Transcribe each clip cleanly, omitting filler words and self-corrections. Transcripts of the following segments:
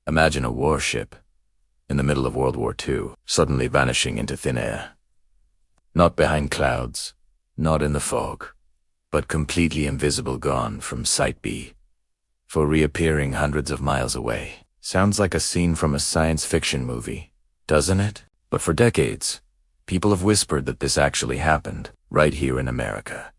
Imagine a warship in the middle of World War II, suddenly vanishing into thin air. Not behind clouds, not in the fog, but completely invisible, gone from Sight B, for reappearing hundreds of miles away. Sounds like a scene from a science fiction movie, doesn't it? But for decades, people have whispered that this actually happened, right here in America.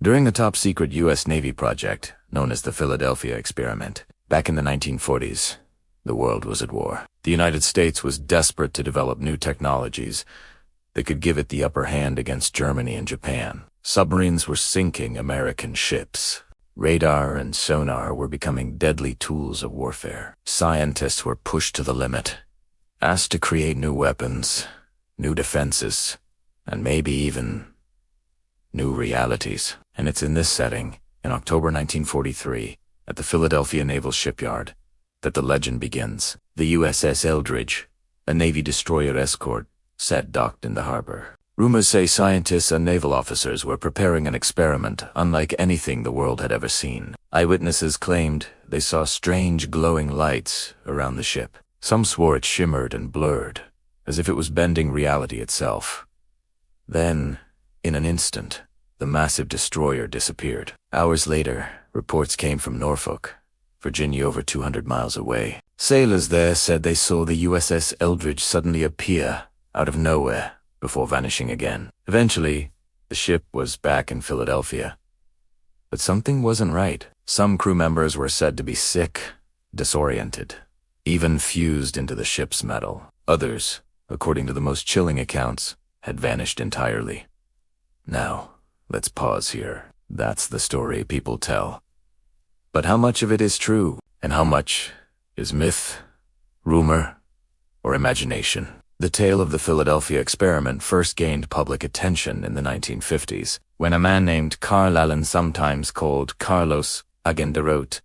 During a top-secret U.S. Navy project known as the Philadelphia Experiment, back in the 1940s, the world was at war. The United States was desperate to develop new technologies that could give it the upper hand against Germany and Japan. Submarines were sinking American ships. Radar and sonar were becoming deadly tools of warfare. Scientists were pushed to the limit, asked to create new weapons, new defenses, and maybe even new realities. And it's in this setting, in October 1943, at the Philadelphia Naval Shipyard, that the legend begins. The USS Eldridge, a Navy destroyer escort, sat docked in the harbor. Rumors say scientists and naval officers were preparing an experiment unlike anything the world had ever seen. Eyewitnesses claimed they saw strange glowing lights around the ship. Some swore it shimmered and blurred, as if it was bending reality itself. Then, in an instant, the massive destroyer disappeared. Hours later, reports came from Norfolk, Virginia, over 200 miles away. Sailors there said they saw the USS Eldridge suddenly appear out of nowhere before vanishing again. Eventually, the ship was back in Philadelphia. But something wasn't right. Some crew members were said to be sick, disoriented, even fused into the ship's metal. Others, according to the most chilling accounts, had vanished entirely. Now, let's pause here. That's the story people tell. But how much of it is true, and how much is myth, rumor, or imagination? The tale of the Philadelphia Experiment first gained public attention in the 1950s, when a man named Carl Allen, sometimes called Carlos Agenda, wrote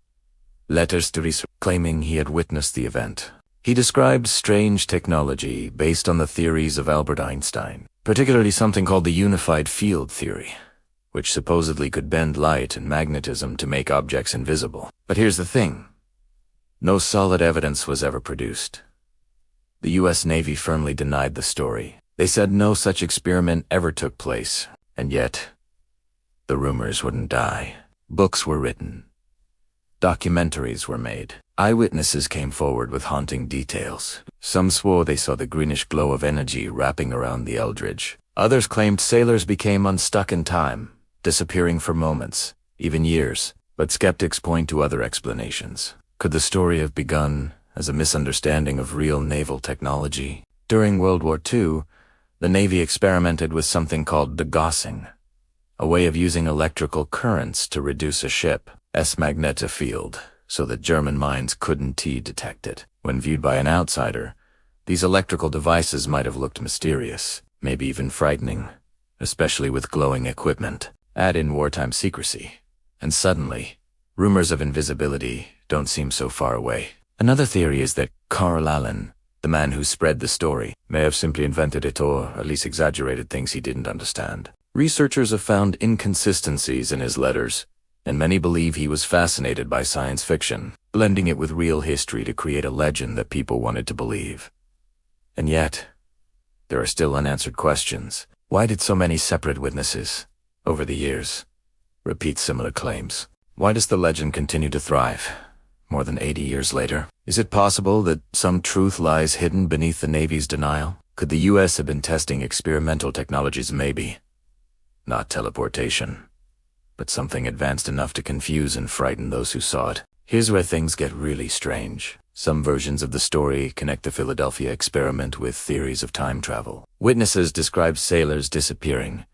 letters to researchers claiming he had witnessed the event. He described strange technology based on the theories of Albert Einstein, particularly something called the unified field theory, which supposedly could bend light and magnetism to make objects invisible. But here's the thing. No solid evidence was ever produced. The U.S. Navy firmly denied the story. They said no such experiment ever took place, and yet, the rumors wouldn't die. Books were written. Documentaries were made. Eyewitnesses came forward with haunting details. Some swore they saw the greenish glow of energy wrapping around the Eldridge. Others claimed sailors became unstuck in time, disappearing for moments, even years. But skeptics point to other explanations. Could the story have begun as a misunderstanding of real naval technology? During World War II, the Navy experimented with something called degaussing, a way of using electrical currents to reduce a ship's magnetic field so that German mines couldn't detect it. When viewed by an outsider, these electrical devices might have looked mysterious, maybe even frightening, especially with glowing equipment. Add in wartime secrecy, and suddenly, rumors of invisibility don't seem so far away. Another theory is that Carl Allen, the man who spread the story, may have simply invented it or at least exaggerated things he didn't understand. Researchers have found inconsistencies in his letters, and many believe he was fascinated by science fiction, blending it with real history to create a legend that people wanted to believe. And yet, there are still unanswered questions. Why did so many separate witnesses, over the years, repeat similar claims? Why does the legend continue to thrive, more than 80 years later? Is it possible that some truth lies hidden beneath the Navy's denial? Could the U.S. have been testing experimental technologies? Maybe. Not teleportation, but something advanced enough to confuse and frighten those who saw it. Here's where things get really strange. Some versions of the story connect the Philadelphia Experiment with theories of time travel. Witnesses describe sailors disappearing,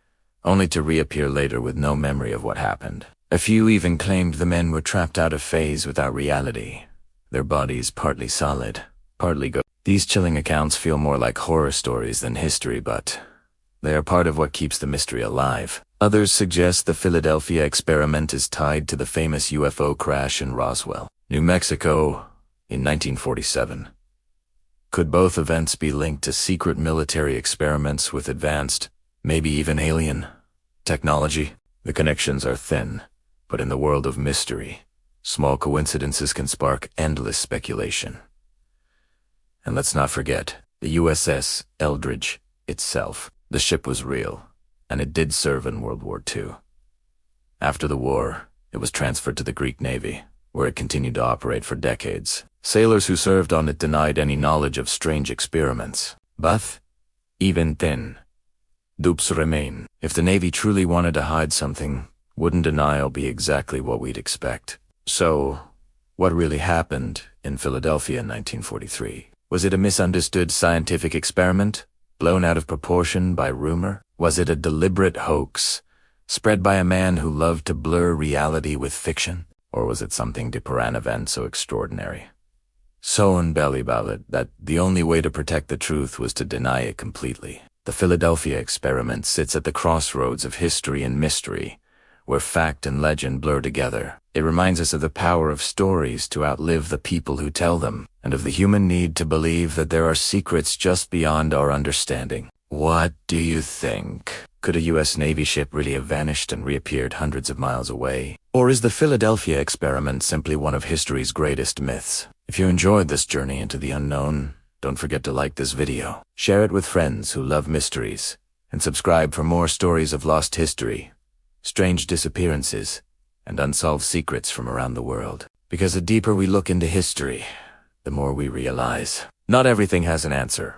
only to reappear later with no memory of what happened. A few even claimed the men were trapped out of phase without reality, their bodies partly solid, partly ghost. These chilling accounts feel more like horror stories than history, but they are part of what keeps the mystery alive. Others suggest the Philadelphia Experiment is tied to the famous UFO crash in Roswell, New Mexico, in 1947. Could both events be linked to secret military experiments with advanced, maybe even alien, technology? The connections are thin, but in the world of mystery, Small coincidences can spark endless speculation. And let's not forget the USS Eldridge itself. The ship was real, and it did serve in World War II. After the war, it was transferred to the Greek Navy, where it continued to operate for decades. Sailors who served on it denied any knowledge of strange experiments. But, even then, dupes remain. If the Navy truly wanted to hide something, wouldn't denial be exactly what we'd expect? So, what really happened in Philadelphia in 1943? Was it a misunderstood scientific experiment, blown out of proportion by rumor? Was it a deliberate hoax, spread by a man who loved to blur reality with fiction? Or was it something deeper, an event so extraordinary, so unbelievable, that the only way to protect the truth was to deny it completely? The Philadelphia experiment sits at the crossroads of history and mystery, where fact and legend blur together. It reminds us of the power of stories to outlive the people who tell them, and of the human need to believe that there are secrets just beyond our understanding. What do you think? Could a U.S. Navy ship really have vanished and reappeared hundreds of miles away? Or is the Philadelphia experiment simply one of history's greatest myths? If you enjoyed this journey into the unknown, don't forget to like this video, share it with friends who love mysteries, and subscribe for more stories of lost history, strange disappearances, and unsolved secrets from around the world. Because the deeper we look into history, the more we realize not everything has an answer.